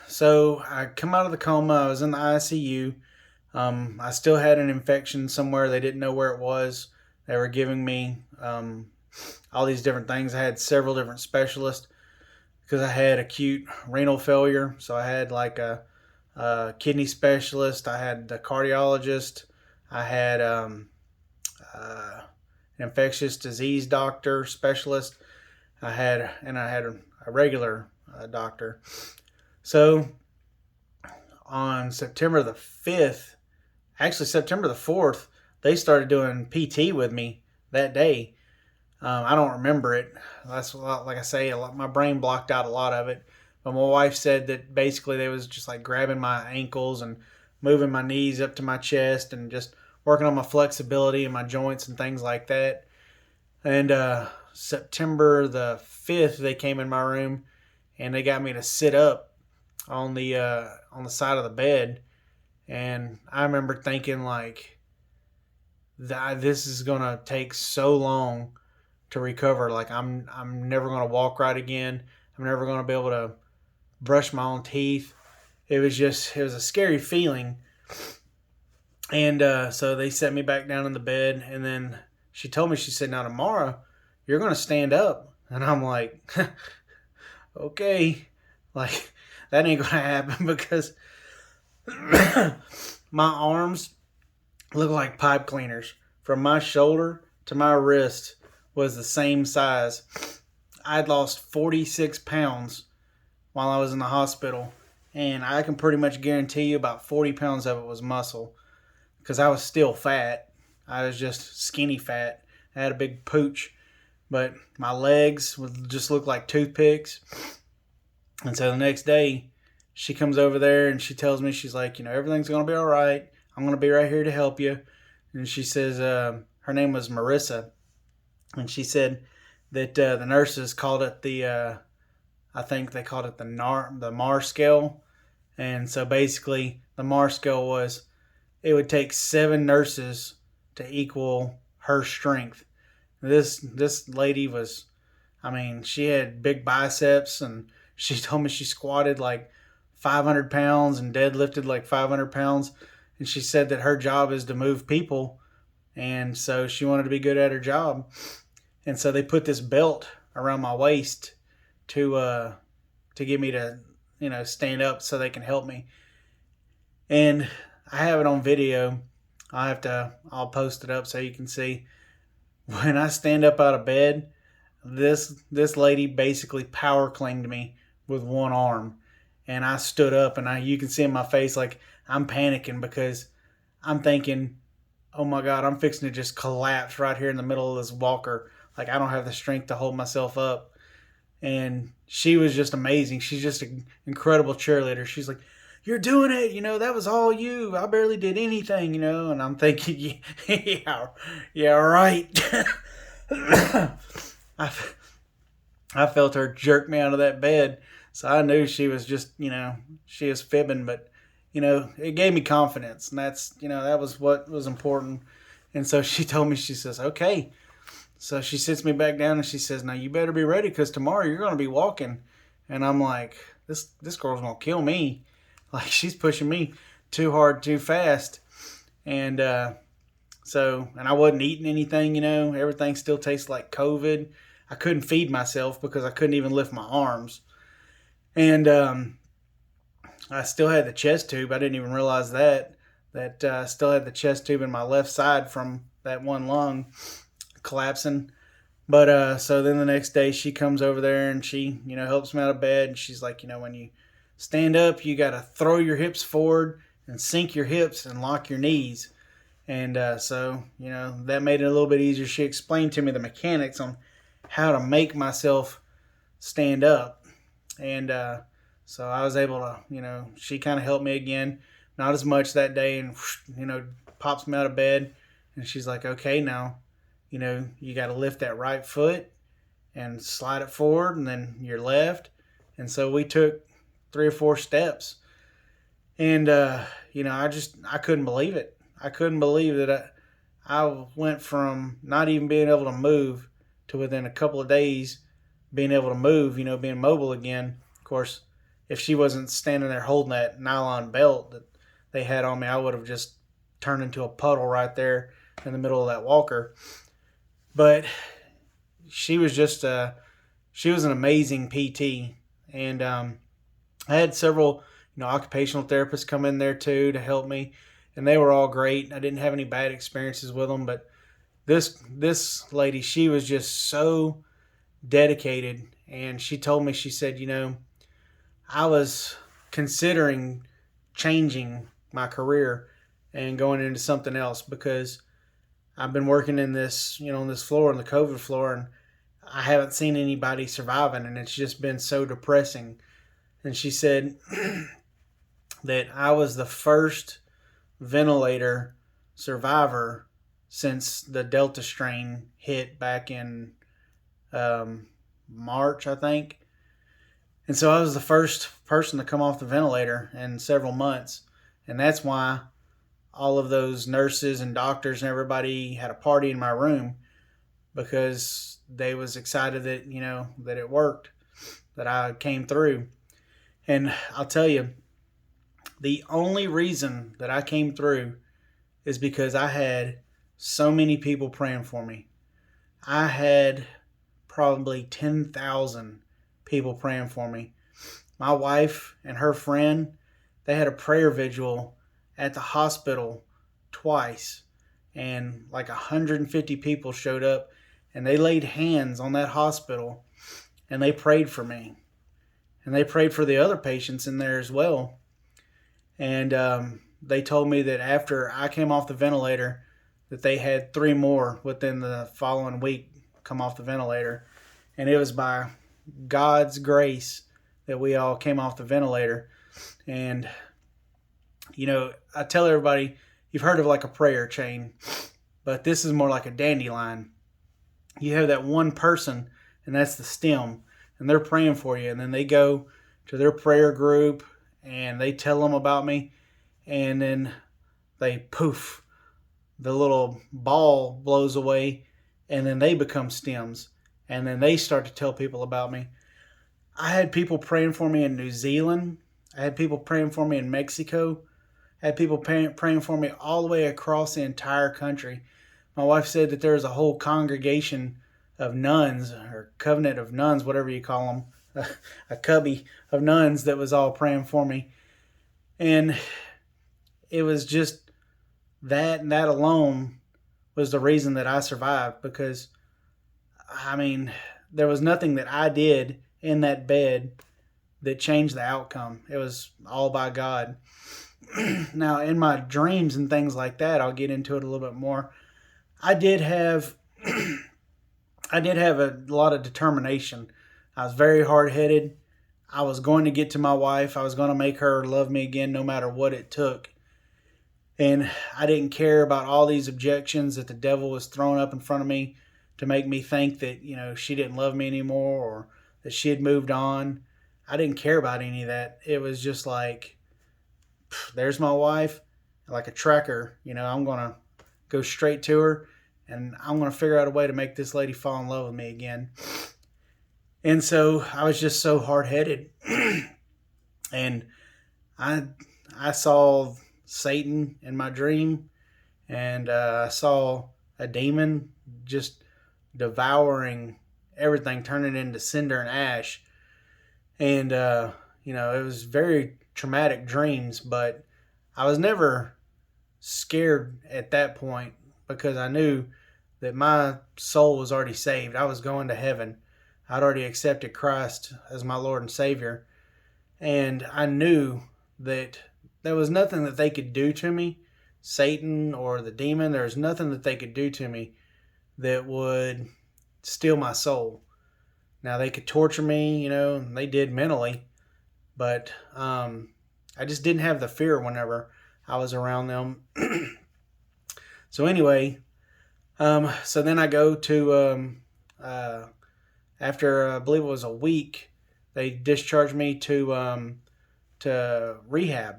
So I come out of the coma. I was in the ICU. I still had an infection somewhere. They didn't know where it was. They were giving me all these different things. I had several different specialists because I had acute renal failure. So I had like a kidney specialist. I had the cardiologist. I had uh, an infectious disease doctor specialist. I had a regular doctor. So on September the 5th, actually September the 4th, they started doing PT with me that day. I don't remember it. That's a lot, like I say, my brain blocked out a lot of it. But my wife said that basically they was just like grabbing my ankles and moving my knees up to my chest and just working on my flexibility and my joints and things like that. And September the 5th, they came in my room and they got me to sit up on the side of the bed. And I remember thinking like, this is gonna take so long to recover. Like I'm never gonna walk right again. I'm never gonna be able to brush my own teeth. It was a scary feeling. And so they set me back down in the bed, and then she said, now tomorrow you're gonna stand up. And I'm like, okay, like that ain't gonna happen because my arms look like pipe cleaners. From my shoulder to my wrist was the same size. I'd lost 46 pounds while I was in the hospital, and I can pretty much guarantee you about 40 pounds of it was muscle because I was still fat. I was just skinny fat. I had a big pooch, but my legs would just look like toothpicks. And so the next day, she comes over there and she tells me, she's like, everything's going to be all right. I'm going to be right here to help you. And she says, her name was Marissa. And she said that the nurses called it I think they called it the MAR scale. And so basically, the MAR scale was, it would take 7 nurses to equal her strength. This lady was, I mean, she had big biceps, and she told me she squatted like 500 pounds and deadlifted like 500 pounds. And she said that her job is to move people. And so she wanted to be good at her job. And so they put this belt around my waist to get me to, stand up so they can help me. And I have it on video. I'll post it up so you can see. When I stand up out of bed, this lady basically power clinged me with one arm. And I stood up, and you can see in my face like I'm panicking because I'm thinking, oh my God, I'm fixing to just collapse right here in the middle of this walker. Like I don't have the strength to hold myself up. And she was just amazing. She's just an incredible cheerleader. She's like, you're doing it. That was all you. I barely did anything, And I'm thinking, yeah, yeah, right. I, I felt her jerk me out of that bed. So I knew she was just, she was fibbing, but, it gave me confidence. And that's, that was what was important. And so she told me, she says, okay. So she sits me back down and she says, now you better be ready because tomorrow you're going to be walking. And I'm like, this girl's going to kill me. Like she's pushing me too hard, too fast. And and I wasn't eating anything, everything still tastes like COVID. I couldn't feed myself because I couldn't even lift my arms. And I still had the chest tube. I didn't even realize that I still had the chest tube in my left side from that one lung collapsing. But so then the next day she comes over there and she, helps me out of bed. And she's like, when you stand up, you got to throw your hips forward and sink your hips and lock your knees. And so, that made it a little bit easier. She explained to me the mechanics on how to make myself stand up. And so I was able to, she kind of helped me again. Not as much that day, and, pops me out of bed. And she's like, okay, now, you got to lift that right foot and slide it forward and then your left. And so we took 3 or 4 steps. And, I couldn't believe it. I couldn't believe that I went from not even being able to move to within a couple of days being able to move, being mobile again. Of course, if she wasn't standing there holding that nylon belt that they had on me, I would have just turned into a puddle right there in the middle of that walker. But she was just she was an amazing PT, and I had several occupational therapists come in there too to help me, and they were all great. I didn't have any bad experiences with them, but this lady, she was just so dedicated, and she told me, she said, I was considering changing my career and going into something else because I've been working in this, on this floor, on the COVID floor, and I haven't seen anybody surviving, and it's just been so depressing. And she said that I was the first ventilator survivor since the Delta strain hit back in March, I think. And so I was the first person to come off the ventilator in several months. And that's why all of those nurses and doctors and everybody had a party in my room, because they was excited that, that it worked, that I came through. And I'll tell you, the only reason that I came through is because I had so many people praying for me. I had probably 10,000 people praying for me. My wife and her friend, they had a prayer vigil at the hospital twice, and like 150 people showed up, and they laid hands on that hospital, and they prayed for me, and they prayed for the other patients in there as well. And they told me that after I came off the ventilator, that they had 3 more within the following week come off the ventilator. And it was by God's grace that we all came off the ventilator. And, I tell everybody, you've heard of like a prayer chain, but this is more like a dandelion. You have that one person, and that's the stem, and they're praying for you. And then they go to their prayer group, and they tell them about me, and then they poof, the little ball blows away, and then they become stems, and then they start to tell people about me. I had people praying for me in New Zealand. I had people praying for me in Mexico. I had people praying for me all the way across the entire country. My wife said that there was a whole congregation of nuns, or covenant of nuns, whatever you call them, a cubby of nuns that was all praying for me. And it was just that, and that alone was the reason that I survived, because, there was nothing that I did in that bed that changed the outcome. It was all by God. Now, in my dreams and things like that, I'll get into it a little bit more. I did have a lot of determination. I was very hard-headed. I was going to get to my wife. I was going to make her love me again no matter what it took. And I didn't care about all these objections that the devil was throwing up in front of me to make me think that, she didn't love me anymore, or that she had moved on. I didn't care about any of that. It was just like, there's my wife, like a tracker. I'm going to go straight to her, and I'm going to figure out a way to make this lady fall in love with me again. And so I was just so hard-headed. And I saw Satan in my dream, and I saw a demon just devouring everything, turning into cinder and ash. And, it was very traumatic dreams, but I was never scared at that point, because I knew that my soul was already saved. I was going to heaven. I'd already accepted Christ as my Lord and Savior. And I knew that there was nothing that they could do to me, Satan or the demon. There was nothing that they could do to me that would steal my soul. Now, they could torture me, and they did mentally, but I just didn't have the fear whenever I was around them. So anyway, so then I go to, after I believe it was a week, they discharged me to rehab.